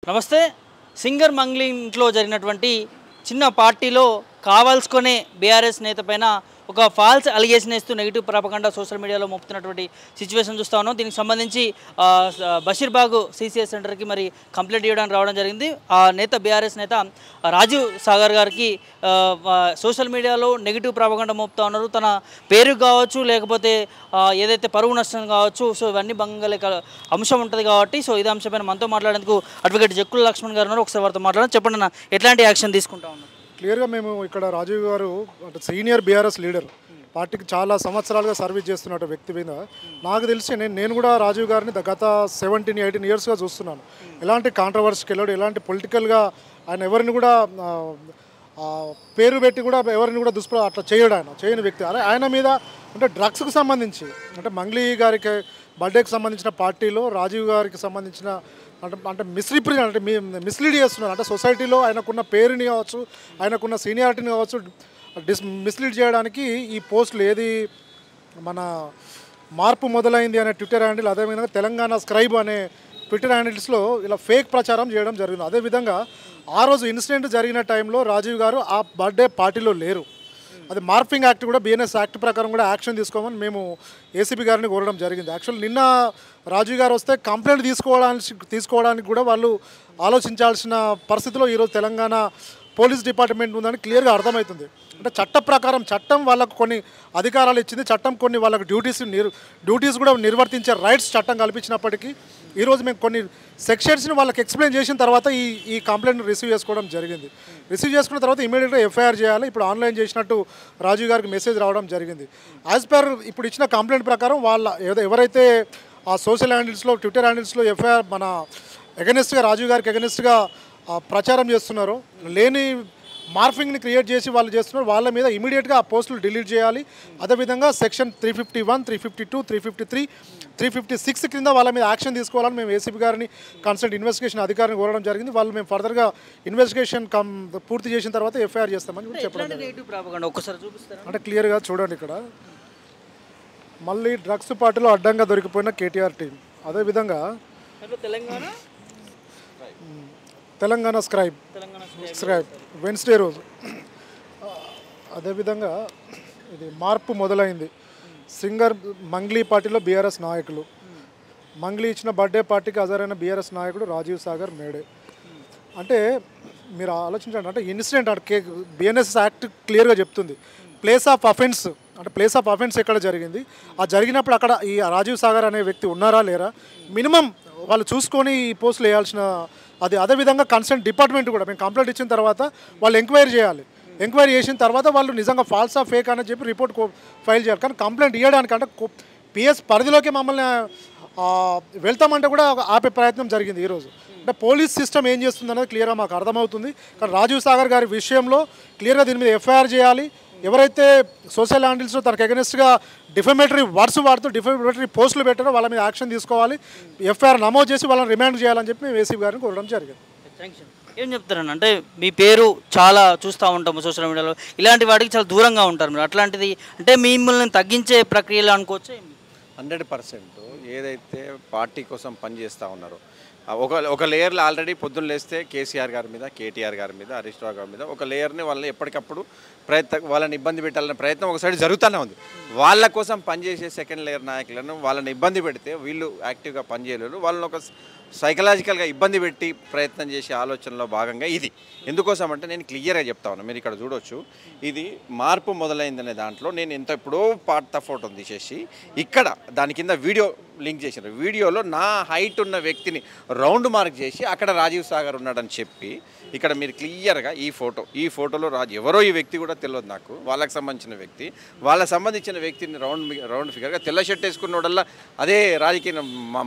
నమస్తే. సింగర్ మంగ్లీ ఇంట్లో జరిగినటువంటి చిన్న పార్టీలో కావాల్సుకునే బీఆర్ఎస్ నేత పైన ఒక ఫాల్స్ అలిగేషన్ వేస్తూ నెగిటివ్ ప్రాపగండా సోషల్ మీడియాలో మోపుతున్నటువంటి సిచ్యువేషన్ చూస్తా ఉన్నాం. దీనికి సంబంధించి బషీర్బాగ్ సిసిఎస్ సెంటర్కి మరి కంప్లైంట్ ఇవ్వడానికి రావడం జరిగింది. ఆ నేత బీఆర్ఎస్ నేత రాజీవ్ సాగర్ గారికి సోషల్ మీడియాలో నెగిటివ్ ప్రాపగండా మోపుతా ఉన్నారు. తన పేరు కావచ్చు, లేకపోతే ఏదైతే పరువు నష్టం కావచ్చు, సో ఇవన్నీ భంగంగా అంశం ఉంటుంది కాబట్టి సో ఇదే అంశంపైన మనతో మాట్లాడేందుకు అడ్వకేట్ జక్కుల లక్ష్మణ్ గారు ఉన్నారు. ఒకసారి వారితో మాట్లాడండి. చెప్పండి అన్న, ఎట్లాంటి యాక్షన్ తీసుకుంటా ఉన్నారు? క్లియర్గా మేము ఇక్కడ రాజీవ్ గారు అంటే సీనియర్ బీఆర్ఎస్ లీడర్, పార్టీకి చాలా సంవత్సరాలుగా సర్వీస్ చేస్తున్న వ్యక్తి మీద నాకు తెలిసి నేను కూడా రాజీవ్ గారిని గత 17-18 ఇయర్స్గా చూస్తున్నాను. ఎలాంటి కాంట్రవర్సీకి వెళ్ళాడు, ఎలాంటి పొలిటికల్గా ఆయన ఎవరిని కూడా పేరు పెట్టి కూడా ఎవరిని కూడా అట్లా చేయని వ్యక్తి. అదే ఆయన మీద అంటే డ్రగ్స్కి సంబంధించి అంటే మంగ్లీ గారికి బర్త్డేకి సంబంధించిన పార్టీలో రాజీవ్ గారికి సంబంధించిన అంటే మిస్రీప్రజెంట్ అంటే మిస్లీడ్ చేస్తున్నారు. అంటే సొసైటీలో ఆయనకున్న పేరుని కావచ్చు, ఆయనకున్న సీనియారిటీని కావచ్చు మిస్లీడ్ చేయడానికి ఈ పోస్టులు ఏది మన మార్పు మొదలైంది అనే ట్విట్టర్ హ్యాండిల్, అదేవిధంగా తెలంగాణ స్క్రైబ్ అనే ట్విట్టర్ హ్యాండిల్స్లో ఇలా ఫేక్ ప్రచారం చేయడం జరిగింది. అదేవిధంగా ఆ రోజు ఇన్సిడెంట్ జరిగిన టైంలో రాజీవ్ గారు ఆ బర్త్డే పార్టీలో లేరు. అది మార్ఫింగ్ యాక్ట్ కూడా బిఎన్ఎస్ యాక్ట్ ప్రకారం కూడా యాక్షన్ తీసుకోమని మేము ఏసీపీ గారిని కోరడం జరిగింది. యాక్చువల్ నిన్న రాజీవ్ గారు వస్తే కంప్లైంట్ తీసుకోవడానికి కూడా వాళ్ళు ఆలోచించాల్సిన పరిస్థితిలో ఈరోజు తెలంగాణ పోలీస్ డిపార్ట్మెంట్ ఉందని క్లియర్గా అర్థమవుతుంది. అంటే చట్ట ప్రకారం చట్టం వాళ్ళకు కొన్ని అధికారాలు ఇచ్చింది, చట్టం కొన్ని వాళ్ళకు డ్యూటీస్ కూడా నిర్వర్తించే రైట్స్ చట్టం కల్పించినప్పటికీ ఈరోజు మేము కొన్ని సెక్షన్స్ని వాళ్ళకి ఎక్స్ప్లెయిన్ చేసిన తర్వాత ఈ కంప్లైంట్ రిసీవ్ చేసుకోవడం జరిగింది. రిసీవ్ చేసుకున్న తర్వాత ఇమీడియట్గా ఎఫ్ఐఆర్ చేయాలి. ఇప్పుడు ఆన్లైన్ చేసినట్టు రాజీవ్ గారికి మెసేజ్ రావడం జరిగింది. యాజ్ పర్ ఇప్పుడు ఇచ్చిన కంప్లైంట్ ప్రకారం ఎవరైతే ఆ సోషల్ హ్యాండిల్స్లో ట్విట్టర్ హ్యాండిల్స్లో ఎఫ్ఐఆర్ మన ఎగనెస్ట్గా రాజీవ్ గారికి ఎగనెస్ట్గా ప్రచారం చేస్తున్నారో, లేని మార్ఫింగ్ని క్రియేట్ చేసి వాళ్ళు చేస్తున్నారు, వాళ్ళ మీద ఇమీడియట్గా ఆ పోస్టులు డిలీట్ చేయాలి. అదేవిధంగా సెక్షన్ 351, 352, 353, 356 కింద వాళ్ళ మీద యాక్షన్ తీసుకోవాలని మేము ఏసీపీ గారిని కన్సల్ట్ ఇన్వెస్టిగేషన్ అధికారిని కోరడం జరిగింది. వాళ్ళు మేము ఫర్దర్గా ఇన్వెస్టిగేషన్ పూర్తి చేసిన తర్వాత ఎఫ్ఐఆర్ చేస్తామని చెప్పడం. అంటే క్లియర్గా చూడండి, ఇక్కడ మళ్ళీ డ్రగ్స్ పార్టీలో అడ్డంగా దొరికిపోయిన కేటీఆర్ టీం, అదేవిధంగా తెలంగాణ స్క్రైబ్ వెన్స్డే రోజు, అదేవిధంగా ఇది మార్పు మొదలైంది సింగర్ మంగ్లీ పార్టీలో బీఆర్ఎస్ నాయకులు, మంగ్లీ ఇచ్చిన బర్త్డే పార్టీకి హాజరైన బీఆర్ఎస్ నాయకుడు రాజీవ్ సాగర్ మేడే. అంటే మీరు ఆలోచించండి, అంటే ఇన్సిడెంట్ అంటే బిఎన్ఎస్ యాక్ట్ క్లియర్గా చెప్తుంది ప్లేస్ ఆఫ్ అఫెన్స్, అంటే ప్లేస్ ఆఫ్ అఫెన్స్ ఎక్కడ జరిగింది, ఆ జరిగినప్పుడు అక్కడ ఈ రాజీవ్ సాగర్ అనే వ్యక్తి ఉన్నారా లేరా మినిమం వాళ్ళు చూసుకొని ఈ పోస్టులు వేయాల్సిన అది. అదేవిధంగా కన్సర్న్ డిపార్ట్మెంట్ కూడా మేము కంప్లైంట్ ఇచ్చిన తర్వాత వాళ్ళు ఎంక్వైరీ చేయాలి. ఎంక్వైరీ చేసిన తర్వాత వాళ్ళు నిజంగా ఫాల్స్ ఆఫ్ ఫేక్ అని చెప్పి రిపోర్ట్ ఫైల్ చేయాలి. కానీ కంప్లైంట్ ఇవ్వడానికి అంటే పిఎస్ పరిధిలోకి మమ్మల్ని వెళ్తామంటే కూడా ఆపే ప్రయత్నం జరిగింది ఈరోజు. అంటే పోలీస్ సిస్టమ్ ఏం చేస్తుంది అనేది క్లియర్గా మాకు అర్థమవుతుంది. కానీ రాజీవ్ సాగర్ గారి విషయంలో క్లియర్గా దీని మీద ఎఫ్ఐఆర్ చేయాలి. ఎవరైతే సోషల్ హ్యాండిల్స్లో తనకు అగెనిస్ట్గా డిఫమేటరీ వర్డ్స్ వాడుతూ డిఫమేటరీ పోస్టులు పెట్టారో వాళ్ళ మీద యాక్షన్ తీసుకోవాలి, ఎఫ్ఐఆర్ నమోదు చేసి వాళ్ళని రిమాండ్ చేయాలని చెప్పి మేము ఏసీపీ గారిని కోరడం జరిగింది. ఏం చెప్తారన్న, అంటే మీ పేరు చాలా చూస్తూ ఉంటాము సోషల్ మీడియాలో, ఇలాంటి వాటికి చాలా దూరంగా ఉంటారు మీరు, అట్లాంటిది అంటే మిమ్మల్ని తగ్గించే ప్రక్రియలు అనుకోవచ్చు? 100% ఏదైతే పార్టీ కోసం పనిచేస్తూ ఉన్నారో ఒక లేయర్లో ఆల్రెడీ పొద్దున్న లేస్తే కేసీఆర్ గారి మీద, కేటీఆర్ గారి మీద, హరీష్ రావు గారి మీద ఒక లేయర్ని వాళ్ళని ఎప్పటికప్పుడు వాళ్ళని ఇబ్బంది పెట్టాలనే ప్రయత్నం ఒక సైడ్ జరుగుతూనే ఉంది. వాళ్ళ కోసం పనిచేసే సెకండ్ లేయర్ నాయకులను వాళ్ళని ఇబ్బంది పెడితే వీళ్ళు యాక్టివ్గా పనిచేయలేరు, వాళ్ళని ఒక సైకలాజికల్గా ఇబ్బంది పెట్టి ప్రయత్నం చేసే ఆలోచనలో భాగంగా ఇది. ఎందుకోసం అంటే నేను క్లియర్గా చెప్తా ఉన్నా, మీరు ఇక్కడ చూడొచ్చు, ఇది మార్పు మొదలైందనే దాంట్లో నేను ఎప్పుడో పాత ఫోటోని తీసేసి ఇక్కడ దాని కింద వీడియో లింక్ చేశారు. వీడియోలో నా హైట్ ఉన్న వ్యక్తిని రౌండ్ మార్క్ చేసి అక్కడ రాజీవ్ సాగర్ ఉన్నాడని చెప్పి ఇక్కడ మీరు క్లియర్గా ఈ ఫోటోలో ఎవరో ఈ వ్యక్తి కూడా తెలియదు నాకు, వాళ్ళకి సంబంధించిన వ్యక్తి, వాళ్ళకి సంబంధించిన వ్యక్తిని రౌండ్ ఫిగర్గా తెల్ల షర్ట్ వేసుకున్నోడల్లా అదే రాజకీయ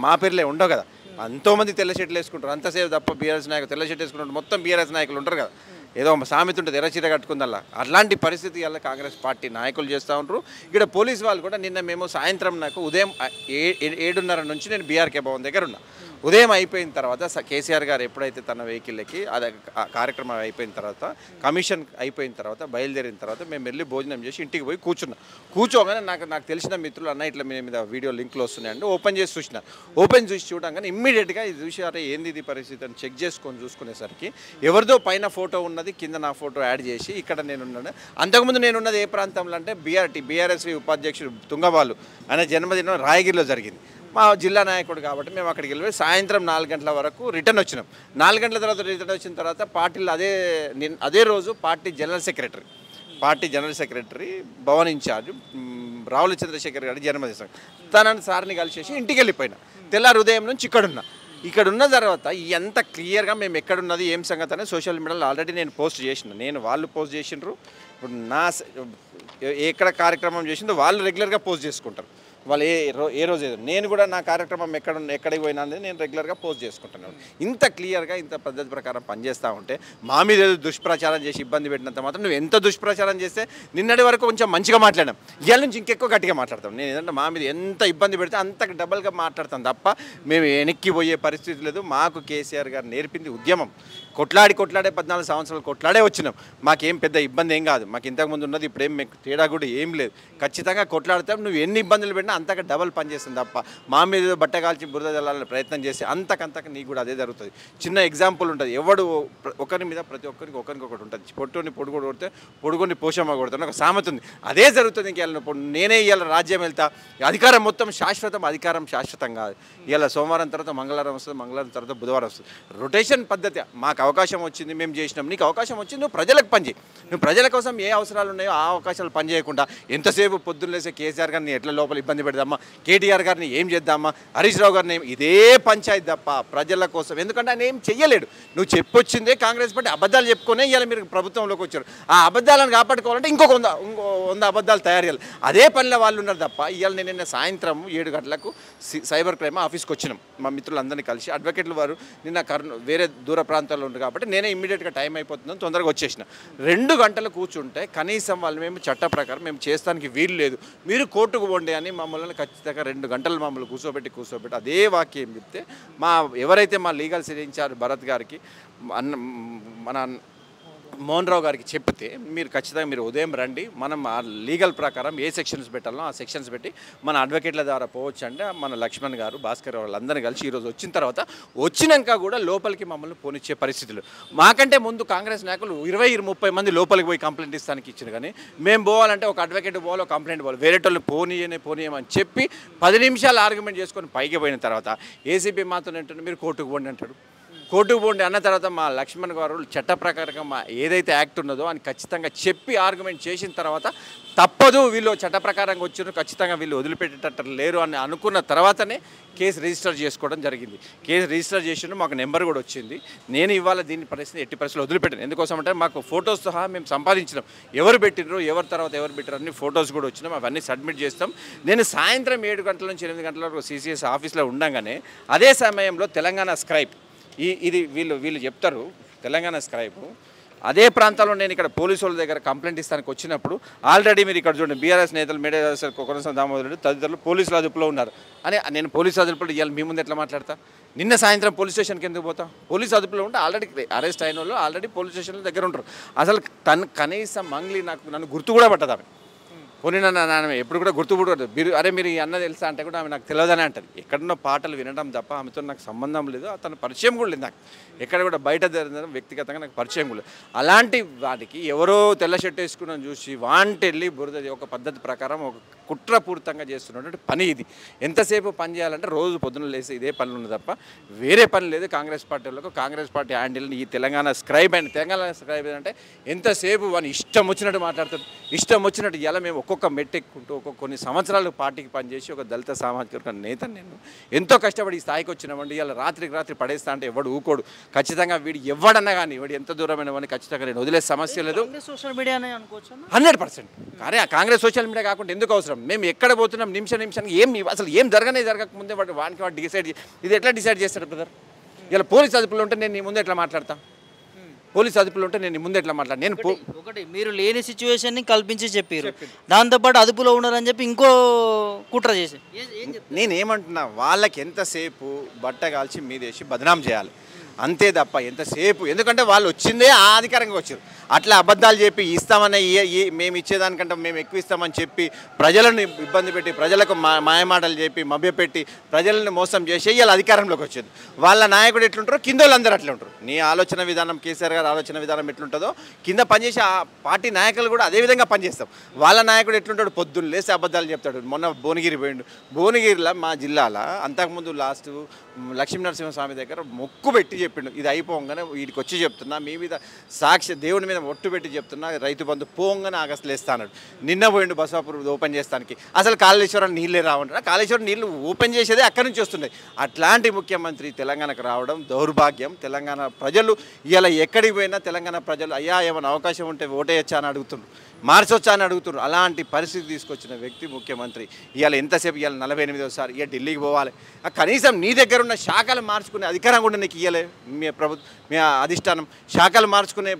మా పేర్లే ఉండవు కదా, ఎంతోమంది తెల్ల షర్ట్లు వేసుకుంటారు, అంతసేపు తప్ప బీఆర్ఎస్ నాయకులు తెల్ల షర్ట్ వేసుకుంటారు, మొత్తం బీఆర్ఎస్ నాయకులు ఉంటారు కదా, ఏదో సామెత ఉంటుంది ఎర్రచీర కట్టుకుందల్లా, అలాంటి పరిస్థితి వల్ల కాంగ్రెస్ పార్టీ నాయకులు చేస్తూ ఉంటారు. ఇక్కడ పోలీసు వాళ్ళు కూడా నిన్న మేము సాయంత్రం నాకు ఉదయం 7:30 నుంచి నేను బీఆర్కే భవన్ దగ్గర ఉన్నా. ఉదయం అయిపోయిన తర్వాత కేసీఆర్ గారు ఎప్పుడైతే తన వెహికల్కి అది కార్యక్రమం అయిపోయిన తర్వాత కమిషన్ అయిపోయిన తర్వాత బయలుదేరిన తర్వాత మేము వెళ్ళి భోజనం చేసి ఇంటికి పోయి కూర్చోగానే నాకు తెలిసిన మిత్రులు అన్న ఇట్లా మీద వీడియో లింక్లు వస్తున్నాయండి ఓపెన్ చేసి చూసి చూడగానే ఇమ్మీడియట్గా ఇది చూసి అరే ఏంది ఇది పరిస్థితి అని చెక్ చూసుకునేసరికి ఎవరిదో పైన ఫోటో ఉన్నది కింద నా ఫోటో యాడ్ చేసి ఇక్కడ నేనున్నాను. అంతకుముందు నేనున్నది ఏ ప్రాంతంలో అంటే బీఆర్ఎస్వి ఉపాధ్యక్షుడు తుంగబాలు అనే జన్మదినం రాయగిరిలో జరిగింది. మా జిల్లా నాయకుడు కాబట్టి మేము అక్కడికి వెళ్ళి సాయంత్రం 4 గంటల వరకు రిటర్న్ వచ్చినాం. 4 గంటల తర్వాత రిటర్న్ వచ్చిన తర్వాత పార్టీలో అదే రోజు party general secretary Bhavan incharge Ravula Chandrasekhar గారి జన్మదినం తనని సార్ని కలిసేసి ఇంటికి వెళ్ళిపోయినా. తెల్లారు ఉదయం నుంచి ఇక్కడ ఉన్న తర్వాత ఎంత క్లియర్గా మేము ఎక్కడున్నది ఏం సంగతి అనేది సోషల్ మీడియాలో ఆల్రెడీ నేను పోస్ట్ చేసిన. వాళ్ళు పోస్ట్ చేసినారు. ఇప్పుడు ఎక్కడ కార్యక్రమం చేసిందో వాళ్ళు రెగ్యులర్గా పోస్ట్ చేసుకుంటారు. వాళ్ళు ఏ రోజు నేను కూడా నా కార్యక్రమం ఎక్కడికి పోయినా అనేది నేను రెగ్యులర్గా పోస్ట్ చేసుకుంటున్నాను. ఇంత క్లియర్గా ఇంత పద్ధతి ప్రకారం పనిచేస్తూ ఉంటే మా మీద ఏదో దుష్ప్రచారం చేసి ఇబ్బంది పెట్టినంత మాత్రం నువ్వు ఎంత దుష్ప్రచారం చేస్తే నిన్నటి వరకు కొంచెం మంచిగా మాట్లాడాం, ఇవాళ నుంచి ఇంకెక్కువ గట్టిగా మాట్లాడతాం. నేను ఏంటంటే మా మీద ఎంత ఇబ్బంది పెడితే అంత డబల్గా మాట్లాడతాం తప్ప మేము వెనక్కి పోయే పరిస్థితి లేదు. మాకు కేసీఆర్ గారు నేర్పింది ఉద్యమం. కొట్లాడే 14 సంవత్సరాలు కొట్లాడే వచ్చినాం. మాకేం పెద్ద ఇబ్బంది ఏం కాదు. మాకు ఇంతకుముందు ఉన్నది ఇప్పుడేం తేడా కూడా ఏం లేదు. ఖచ్చితంగా కొట్లాడతాం. నువ్వు ఎన్ని ఇబ్బందులు పెట్టినా అంతగా డబల్ పనిచేస్తుంది తప్ప మా మీద బట్ట కాల్చి బురద జల్లాలని ప్రయత్నం చేసి అంతకంతకు నీకు కూడా అదే జరుగుతుంది. చిన్న ఎగ్జాంపుల్ ఉంటుంది. ఎవడు ఒకరి మీద ప్రతి ఒక్కరికి ఒకరికొకటి ఉంటుంది. పొట్టుని పొడుగుడు కొడితే పొడుగుని పోషమ్మ కొడతాను ఒక సామెత ఉంది. అదే జరుగుతుంది. ఇంక నేనే ఇవాళ రాజ్యం వెళ్తా, అధికారం మొత్తం శాశ్వతం, అధికారం శాశ్వతం కాదు. ఇవాళ సోమవారం తర్వాత మంగళవారం వస్తుంది, మంగళవారం తర్వాత బుధవారం వస్తుంది. రొటేషన్ పద్ధతి. మాకు అవకాశం వచ్చింది, మేము చేసినాం. నీకు అవకాశం వచ్చింది, నువ్వు ప్రజలకు పనిచేయి. నువ్వు ప్రజల కోసం ఏ అవసరాలు ఉన్నాయో ఆ అవకాశాలు పనిచేయకుండా ఎంతసేపు పొద్దున్న లేసే కేసీఆర్ గారిని ఎట్లా లోపల ఇబ్బంది పెడదామా, కేటీఆర్ గారిని ఏం చేద్దామా, హరీష్ రావు గారిని ఇదే పంచాయతీ తప్ప ప్రజల కోసం. ఎందుకంటే ఆయన ఏం చెయ్యలేడు. నువ్వు చెప్పొచ్చిందే కాంగ్రెస్ పార్టీ అబద్ధాలు చెప్పుకునే ఇవాళ మీరు ప్రభుత్వంలోకి వచ్చారు. ఆ అబద్ధాలను కాపాడుకోవాలంటే ఇంకో 100 అబద్ధాలు తయారు చేయాలి. అదే పనిలో వాళ్ళు ఉన్నారు తప్ప. ఇవాళ నిన్న సాయంత్రం 7 గంటలకు సైబర్ క్రైమ్ ఆఫీస్కి వచ్చినాం మా మిత్రులందరినీ కలిసి. అడ్వకేట్లు వారు నిన్న వేరే దూర ప్రాంతాల్లో ఉన్నారు కాబట్టి నేనే ఇమ్మీడియట్గా టైం అయిపోతుందని తొందరగా వచ్చేసిన. 2 గంటలు కూర్చుంటే కనీసం వాళ్ళు మేము చట్ట ప్రకారం మేము చేస్తానికి వీలు లేదు, మీరు కోర్టుకు పోండి అని మమ్మల్ని ఖచ్చితంగా 2 గంటలు మమ్మల్ని కూర్చోబెట్టి అదే వాక్యం చెప్తే ఎవరైతే మా లీగల్ సెల్ ఇన్ఛార్జ్ భరత్ గారికి మన మోహన్ రావు గారికి చెప్తే మీరు ఖచ్చితంగా మీరు ఉదయం రండి, మనం ఆ లీగల్ ప్రకారం ఏ సెక్షన్స్ పెట్టాలో ఆ సెక్షన్స్ పెట్టి మన అడ్వకేట్ల ద్వారా పోవచ్చు అంటే మన లక్ష్మణ్ గారు భాస్కర్ వాళ్ళందరినీ కలిసి ఈరోజు వచ్చిన తర్వాత వచ్చినాక కూడా లోపలికి మమ్మల్ని పోనిచ్చే పరిస్థితులు. మాకంటే ముందు కాంగ్రెస్ నాయకులు 20-30 మంది లోపలికి పోయి కంప్లైంట్ ఇస్తానికి ఇచ్చారు. కానీ మేము పోవాలంటే ఒక అడ్వకేట్ పోవాలి, ఒక కంప్లైంట్ పోవాలి, వేరే వాళ్ళు పోనీయమని చెప్పి 10 నిమిషాలు ఆర్గ్యుమెంట్ చేసుకొని పైకి పోయిన తర్వాత ఏసీపీ మాత్రం ఏంటంటే మీరు కోర్టుకు పోండి అంటాడు. కోర్టుకు పోండి అన్న తర్వాత మా లక్ష్మణ్ గారు చట్ట ప్రకారంగా మా ఏదైతే యాక్ట్ ఉన్నదో అని ఖచ్చితంగా చెప్పి ఆర్గ్యుమెంట్ చేసిన తర్వాత తప్పదు వీళ్ళు చట్ట ప్రకారంగా వచ్చారు, ఖచ్చితంగా వీళ్ళు వదిలిపెట్టేటట్టు లేరు అని అనుకున్న తర్వాతనే కేసు రిజిస్టర్ చేసుకోవడం జరిగింది. కేసు రిజిస్టర్ చేసిన మాకు నెంబర్ కూడా వచ్చింది. నేను ఇవాళ దీని పరిస్థితి ఎట్టి పరిస్థితులు వదిలిపెట్టాను. ఎందుకోసం అంటే మాకు ఫొటోస్ సహా మేము సంపాదించినాం. ఎవరు పెట్టినరు, ఎవరి తర్వాత ఎవరు పెట్టారు అన్ని ఫొటోస్ కూడా వచ్చినాం. అవన్నీ సబ్మిట్ చేస్తాం. నేను సాయంత్రం 7 గంటల నుంచి 8 గంటల వరకు CCS ఆఫీస్లో ఉండగానే అదే సమయంలో తెలంగాణ స్క్రైబ్ ఇది వీళ్ళు చెప్తారు తెలంగాణ స్క్రైబ్ అదే ప్రాంతాల్లో నేను ఇక్కడ పోలీసు వాళ్ళ దగ్గర కంప్లైంట్ ఇస్తానికి వచ్చినప్పుడు ఆల్రెడీ మీరు ఇక్కడ చూడండి బీఆర్ఎస్ నేతలు మేడే కొనసాగ దామోదర్ రెడ్డి తదితరులు పోలీసుల అదుపులో ఉన్నారు అని నేను పోలీసు అదుపులో ఇవాళ మీ ముందు ఎట్లా మాట్లాడతా? నిన్న సాయంత్రం పోలీస్ స్టేషన్కి ఎందుకు పోతా? పోలీసు అదుపులో ఉంటే ఆల్రెడీ అరెస్ట్ అయిన వాళ్ళు ఆల్రెడీ పోలీస్ స్టేషన్ల దగ్గర ఉంటారు. అసలు కనీసం మంగ్లీ నన్ను గుర్తు కూడా పట్టదు. ఆమె పోనీ నన్ను ఎప్పుడు కూడా గుర్తుపడదు. మీరు ఈ అన్న తెలుసా అంటే కూడా ఆమె నాకు తెలియదని అంటది. ఎక్కడున్న పాటలు వినడం తప్ప ఆమెతో నాకు సంబంధం లేదు, అతను పరిచయం కూడా లేదు. నాకు ఎక్కడ కూడా బయట జరిగిన వ్యక్తిగతంగా నాకు పరిచయం కూడా లేదు. అలాంటి వాటికి ఎవరో తెల్ల షర్ట్ వేసుకున్నాను చూసి వాంటెళ్ళి బురద ఒక పద్ధతి ప్రకారం ఒక కుట్రపూరితంగా చేస్తున్నటువంటి పని ఇది. ఎంతసేపు పని చేయాలంటే రోజు పొద్దున లేసి ఇదే పనులు ఉంది తప్ప వేరే పని లేదు కాంగ్రెస్ పార్టీలకు. కాంగ్రెస్ పార్టీ హ్యాండిల్ని ఈ తెలంగాణ స్క్రైబ్ అంటే ఎంతసేపు వాని ఇష్టం వచ్చినట్టు మాట్లాడుతాడు, ఇష్టం వచ్చినట్టు. ఇలా మేము ఒక్కొక్క మెట్టెక్కుంటూ కొన్ని సంవత్సరాలు పార్టీకి పనిచేసి ఒక దళిత సామాజిక వర్గ నేతను నేను ఎంతో కష్టపడి ఈ స్థాయికి వచ్చినామండి. ఇలా రాత్రి పడేస్తా అంటే ఎవడు ఊకోడు. ఖచ్చితంగా వీడు ఎవడన్నా కానీ వీడు ఎంత దూరమైన వాడిని ఖచ్చితంగా నేను వదిలే సమస్య లేదు. Social media 100%. కానీ ఆ కాంగ్రెస్ సోషల్ మీడియా కాకుండా ఎందుకు అవసరం? మేము ఎక్కడ పోతున్నాం నిమిషానికి అసలు ఏం జరగకముందే వాడికి డిసైడ్ ఇది ఎట్లా డిసైడ్ చేస్తాడు బ్రదర్? ఇలా పోలీస్ అదుపులో ఉంటే నేను నీ ముందు ఎట్లా మాట్లాడతా? పోలీస్ అదుపులో ఉంటే నేను ముందు ఎట్లా మాట్లాడు? నేను ఒకటి మీరు లేని సిచ్యువేషన్ని కల్పించి చెప్పారు, దాంతోపాటు అదుపులో ఉన్నారని చెప్పి ఇంకో కుట్ర చేసి నేనేమంటున్నా వాళ్ళకి ఎంతసేపు బట్ట కాల్చి మీదేసి బదనాం చేయాలి అంతే తప్ప ఎంతసేపు. ఎందుకంటే వాళ్ళు వచ్చిందే ఆ అధికారంగా వచ్చారు. అట్లా అబద్ధాలు చెప్పి ఇస్తామని మేము ఇచ్చేదానికంటే మేము ఎక్కువ ఇస్తామని చెప్పి ప్రజలను ఇబ్బంది పెట్టి ప్రజలకు మాయమాటలు చెప్పి మభ్యపెట్టి ప్రజలను మోసం చేసి ఇలా అధికారంలోకి వచ్చింది. వాళ్ళ నాయకుడు ఎట్లుంటారో కింద వాళ్ళందరూ అట్లా ఉంటారు. నీ ఆలోచన విధానం కేసీఆర్ గారు ఆలోచన విధానం ఎట్లుంటుందో కింద పనిచేసే ఆ పార్టీ నాయకులు కూడా అదే విధంగా పనిచేస్తాం. వాళ్ళ నాయకుడు ఎట్లుంటాడు, పొద్దున్న లేసి అబద్ధాలు చెప్తాడు. మొన్న భువనగిరి పోయిండు. భువనగిరిలో మా జిల్లాలో అంతకుముందు లాస్ట్ లక్ష్మీనరసింహస్వామి దగ్గర మొక్కు పెట్టి చెప్పిండు, ఇది అయిపోగానే వీడికి వచ్చి చెప్తున్నా, మీ మీద సాక్షి దేవుని మీద ఒట్టు పెట్టి చెప్తున్నా, రైతు బంధు పోగానే ఆగస్టులు వేస్తాడు. నిన్న పోయిండు బసవాపూర్ ఓపెన్ చేస్తానికి. అసలు కాళేశ్వరం నీళ్ళే రావంటారు. కాళేశ్వరం నీళ్ళు ఓపెన్ చేసేదే అక్కడి నుంచి వస్తున్నాయి. అట్లాంటి ముఖ్యమంత్రి తెలంగాణకు రావడం దౌర్భాగ్యం. తెలంగాణ ప్రజలు ఇలా ఎక్కడికి పోయినా తెలంగాణ ప్రజలు అయ్యా ఏమైనా అవకాశం ఉంటే ఓటేయచ్చా అని అడుగుతున్నారు, మార్చొచ్చా అని అడుగుతున్నారు. అలాంటి పరిస్థితి తీసుకొచ్చిన వ్యక్తి ముఖ్యమంత్రి. ఇవాళ ఎంతసేపు, ఇవాళ 48వసారి ఇక ఢిల్లీకి పోవాలి. కనీసం నీ దగ్గర ఉన్న శాఖలు మార్చుకునే అధికారం కూడా నీకు ఇవ్వలే మీ అధిష్టానం. శాఖలు మార్చుకునే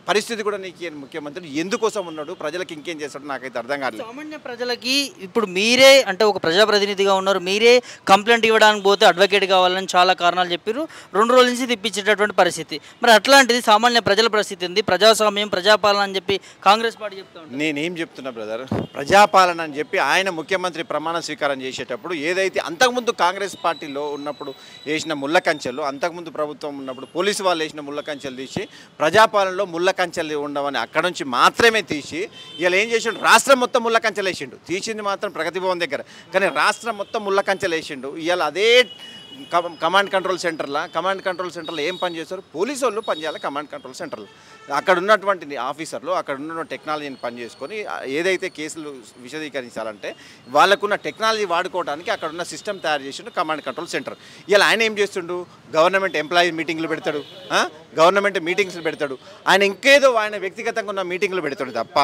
పరిస్థితి కూడా నీకు ఇవ్వని ముఖ్యమంత్రి ఎందుకోసం ఉన్నాడు, ప్రజలకు ఇంకేం చేస్తాడు నాకైతే అర్థం కాలేదు. సామాన్య ప్రజలకి ఇప్పుడు మీరే అంటే ఒక ప్రజాప్రతినిధిగా ఉన్నారు, మీరే కంప్లైంట్ ఇవ్వడానికి పోతే అడ్వకేట్ కావాలని చాలా కారణాలు చెప్పారు. 2 రోజుల నుంచి తిప్పించేటటువంటి పరిస్థితి. మరి అట్లాంటిది సామాన్య ప్రజల పరిస్థితి ఉంది. ప్రజాస్వామ్యం ప్రజాపాలన అని చెప్పి కాంగ్రెస్ పార్టీ చెప్తాను. నేనేం చెప్తున్నా బ్రదర్, ప్రజాపాలన అని చెప్పి ఆయన ముఖ్యమంత్రి ప్రమాణ స్వీకారం చేసేటప్పుడు ఏదైతే అంతకుముందు కాంగ్రెస్ పార్టీలో ఉన్నప్పుడు వేసిన ముళ్ళ కంచెలు, అంతకుముందు ప్రభుత్వం ఉన్నప్పుడు పోలీసు వాళ్ళు వేసిన ముళ్ళ కంచెలు తీసి ప్రజాపాలనలో ముళ్ళ కంచెలు ఉండవని అక్కడ నుంచి మాత్రమే తీసి ఇలా ఏం చేసిండు, రాష్ట్రం మొత్తం ముళ్ళ కంచెలు వేసిండు. తీసింది మాత్రం ప్రగతి భవన్ దగ్గర, కానీ రాష్ట్రం మొత్తం ముళ్ళ కంచెలు వేసిండు. ఇవాళ అదే కమాండ్ కంట్రోల్ సెంటర్లో ఏం పని చేస్తారు, పోలీసు వాళ్ళు పనిచేయాలి. కమాండ్ కంట్రోల్ సెంటర్లో అక్కడ ఉన్నటువంటి ఆఫీసర్లు అక్కడ ఉన్న టెక్నాలజీని పనిచేసుకొని ఏదైతే కేసులు విశదీకరించాలంటే వాళ్ళకున్న టెక్నాలజీ వాడుకోవడానికి అక్కడ ఉన్న సిస్టమ్ తయారు చేసిండు కమాండ్ కంట్రోల్ సెంటర్. ఇలా ఆయన ఏం చేస్తుండు, గవర్నమెంట్ ఎంప్లాయీ మీటింగ్లు పెడతాడు, గవర్నమెంట్ మీటింగ్స్లు పెడతాడు. ఆయన ఇంకేదో ఆయన వ్యక్తిగతంగా ఉన్న మీటింగ్లు పెడతాడు తప్ప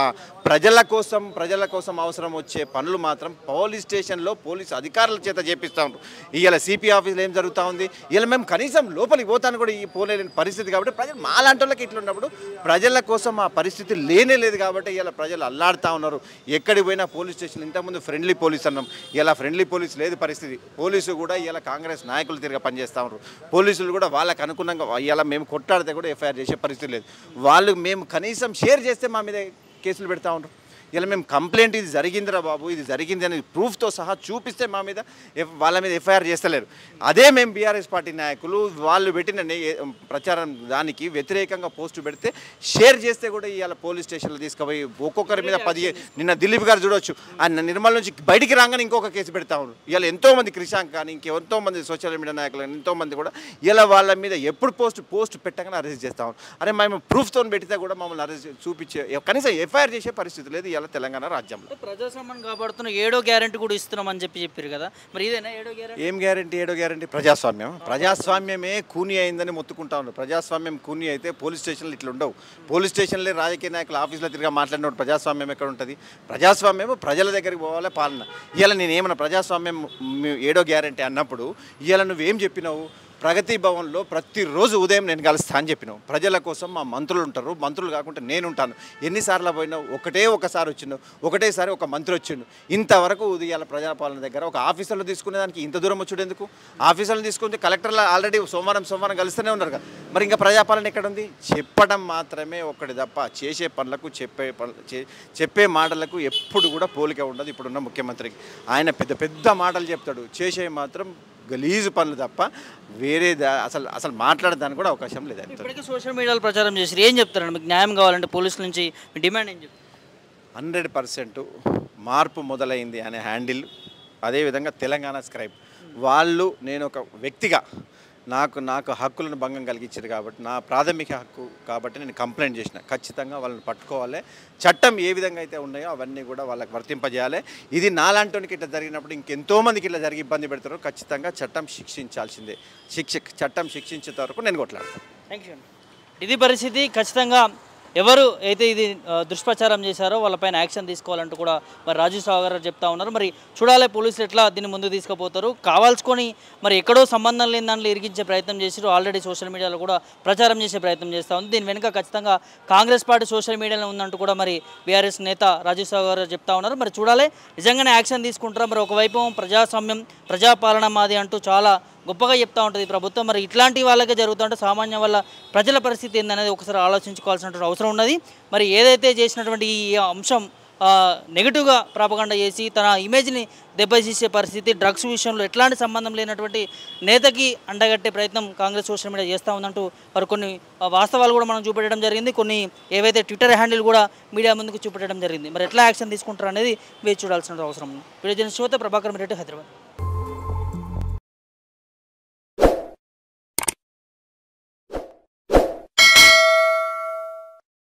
ప్రజల కోసం అవసరం వచ్చే పనులు మాత్రం పోలీస్ స్టేషన్లో పోలీసు అధికారుల చేత చేపిస్తూ ఉంటారు. ఇవాళ సిపి ఆఫీస్లో ఏం జరుగుతూ ఉంది, ఇలా మేము కనీసం లోపలికి పోతాను కూడా ఈ పోలేని పరిస్థితి. కాబట్టి ప్రజలు మాలాంటి వాళ్ళకి ఇట్లా ఉన్నప్పుడు ప్రజల కోసం ఆ పరిస్థితి లేనే లేదు. కాబట్టి ఇలా ప్రజలు అల్లాడుతూ ఉన్నారు. ఎక్కడికి పోయినా పోలీస్ స్టేషన్, ఇంతకుముందు ఫ్రెండ్లీ పోలీస్ అన్నాం, ఇలా ఫ్రెండ్లీ పోలీస్ లేదు పరిస్థితి. పోలీసు కూడా ఇలా కాంగ్రెస్ నాయకులు తిరిగి పనిచేస్తూ ఉన్నారు. పోలీసులు కూడా వాళ్ళకు అనుగుణంగా ఇలా మేము కొట్టాడితే కూడా ఎఫ్ఐఆర్ చేసే పరిస్థితి లేదు. వాళ్ళు మేము కనీసం షేర్ చేస్తే మా మీద కేసులు పెడతా ఉంటారు. ఇలా మేము కంప్లైంట్ ఇది జరిగిందిరా బాబు, ఇది జరిగింది అని ప్రూఫ్తో సహా చూపిస్తే మా మీద వాళ్ళ మీద ఎఫ్ఐఆర్ చేస్తలేరు. అదే మేము బీఆర్ఎస్ పార్టీ నాయకులు వాళ్ళు పెట్టిన ప్రచారం దానికి వ్యతిరేకంగా పోస్టు పెడితే షేర్ చేస్తే కూడా ఇవాళ పోలీస్ స్టేషన్లో తీసుకుపోయి ఒక్కొక్కరి మీద 15 నిన్న దిలీప్ గారు చూడొచ్చు, ఆయన నిర్మల్ నుంచి బయటికి రాగానే ఇంకొక కేసు పెడతా ఉన్నారు. ఇవాళ ఎంతోమంది క్రిషాంక్ కానీ ఇంకెంతోమంది సోషల్ మీడియా నాయకులు కానీ ఎంతోమంది కూడా ఇలా వాళ్ళ మీద ఎప్పుడు పోస్ట్ పెట్టగానే అరెస్ట్ చేస్తా ఉన్నారు. అరే మేము ప్రూఫ్తో పెడితే కూడా మమ్మల్ని అరెస్ట్ చూపించే కనీసం ఎఫ్ఐఆర్ చేసే పరిస్థితి లేదు తెలంగాణ రాజ్యంలో. ప్రజాస్వామ్యం కాపాడుతున్న 7వ గ్యారెంటీ కూడా ఇస్తున్నామని చెప్పారు కదా, మరి ఇదేనా 7వ గ్యారెంటీ? ఏం గ్యారెంటీ? ప్రజాస్వామ్యమే కూని అయిందని మొత్తుకుంటా ఉన్నారు. ప్రజాస్వామ్యం కూని అయితే పోలీస్ స్టేషన్లు ఇట్లా ఉండవు. పోలీస్ స్టేషన్లే రాజకీయ నాయకులు ఆఫీసులో తిరిగా మాట్లాడినప్పుడు ప్రజాస్వామ్యం ఎక్కడ ఉంటుంది? ప్రజాస్వామ్యం ప్రజల దగ్గరికి పోవాలి, పాలన. ఇవాళ నేనేమన్నా ప్రజాస్వామ్యం 7వ గ్యారెంటీ అన్నప్పుడు ఇవాళ నువ్వేం చెప్పినావు, ప్రగతి భవన్లో ప్రతిరోజు ఉదయం నేను కలుస్తా అని చెప్పినావు. ప్రజల కోసం మా మంత్రులు ఉంటారు, మంత్రులు కాకుండా నేను ఉంటాను. ఎన్నిసార్లు పోయినావు? ఒకటేసారి వచ్చినావు, ఒకటేసారి ఒక మంత్రి వచ్చిండు. ఇంతవరకు ఉదయాల ప్రజాపాలన దగ్గర ఒక ఆఫీసర్లు తీసుకునేదానికి ఇంత దూరం వచ్చుడు ఎందుకు? ఆఫీసర్లు తీసుకుంటే కలెక్టర్లు ఆల్రెడీ సోమవారం కలుస్తూనే ఉన్నారు కదా, మరి ఇంకా ప్రజాపాలన ఎక్కడ ఉంది? చెప్పడం మాత్రమే ఒక్కటి తప్ప చేసే పనులకు చెప్పే మాటలకు ఎప్పుడు కూడా పోలిక ఉండదు. ఇప్పుడున్న ముఖ్యమంత్రికి ఆయన పెద్ద మాటలు చెప్తాడు, చేసే మాత్రం గలీజు పనులు తప్ప వేరే అసలు మాట్లాడడానికి కూడా అవకాశం లేదు. ఇప్పటికీ సోషల్ మీడియాలో ప్రచారం చేసి ఏం చెప్తారండి? మీకు న్యాయం కావాలంటే పోలీసుల నుంచి మీ డిమాండ్ ఏం చెప్తారు? 100% మార్పు మొదలైంది అనే హ్యాండిల్, అదేవిధంగా తెలంగాణ స్క్రైబ్ వాళ్ళు, నేను ఒక వ్యక్తిగా నాకు హక్కులను భంగం కలిగించారు కాబట్టి, నా ప్రాథమిక హక్కు కాబట్టి నేను కంప్లైంట్ చేసిన. ఖచ్చితంగా వాళ్ళని పట్టుకోవాలి. చట్టం ఏ విధంగా అయితే ఉన్నాయో అవన్నీ కూడా వాళ్ళకి వర్తింపజేయాలి. ఇది నాలాంటికి ఇట్లా జరిగినప్పుడు ఇంకెంతోమందికి ఇట్లా జరిగి ఇబ్బంది పెడతారో ఖచ్చితంగా చట్టం శిక్షించాల్సిందే. చట్టం శిక్షించేంత వరకు నేను కొట్లాడతాను. Thank you. ఇది పరిస్థితి. ఖచ్చితంగా ఎవరు అయితే ఇది దుష్ప్రచారం చేశారో వాళ్ళపైన యాక్షన్ తీసుకోవాలంటూ కూడా మరి రాజీవ్ సాగర్ గారు చెప్తా ఉన్నారు. మరి చూడాలి పోలీసులు ఎట్లా దీన్ని ముందుకు తీసుకుపోతారు. కావాల్సుకొని మరి ఎక్కడో సంబంధం లేని దాంట్లో ఇరిగించే ప్రయత్నం చేశారు. ఆల్రెడీ సోషల్ మీడియాలో కూడా ప్రచారం చేసే ప్రయత్నం చేస్తూ ఉంది. దీని వెనుక ఖచ్చితంగా కాంగ్రెస్ పార్టీ సోషల్ మీడియాలో ఉందంటూ కూడా మరి బీఆర్ఎస్ నేత రాజీవ్ సాగర్ గారు చెప్తా ఉన్నారు. మరి చూడాలి నిజంగానే యాక్షన్ తీసుకుంటారా. మరి ఒకవైపు ప్రజాస్వామ్యం ప్రజాపాలన మాది అంటూ చాలా గొప్పగా చెప్తూ ఉంటుంది ప్రభుత్వం. మరి ఇట్లాంటి వాళ్ళకే జరుగుతుంటే సామాన్య వాళ్ళ ప్రజల పరిస్థితి ఏందనేది ఒకసారి ఆలోచించుకోవాల్సినటువంటి అవసరం ఉన్నది. మరి ఏదైతే చేసినటువంటి ఈ అంశం నెగిటివ్గా ప్రాపగండా చేసి తన ఇమేజ్ని దెబ్బతీసే పరిస్థితి, డ్రగ్స్ విషయంలో ఎట్లాంటి సంబంధం లేనటువంటి నేతకి అండగట్టే ప్రయత్నం కాంగ్రెస్ సోషల్ మీడియా చేస్తూ ఉందంటూ వారు కొన్ని వాస్తవాలు కూడా మనం చూపెట్టడం జరిగింది. కొన్ని ఏవైతే ట్విట్టర్ హ్యాండిల్ కూడా మీడియా ముందుకు చూపెట్టడం జరిగింది. మరి ఎట్లా యాక్షన్ తీసుకుంటారు అనేది వేచి చూడాల్సిన అవసరం ఉంది. Video journalist Prabhakar Reddy, Hyderabad.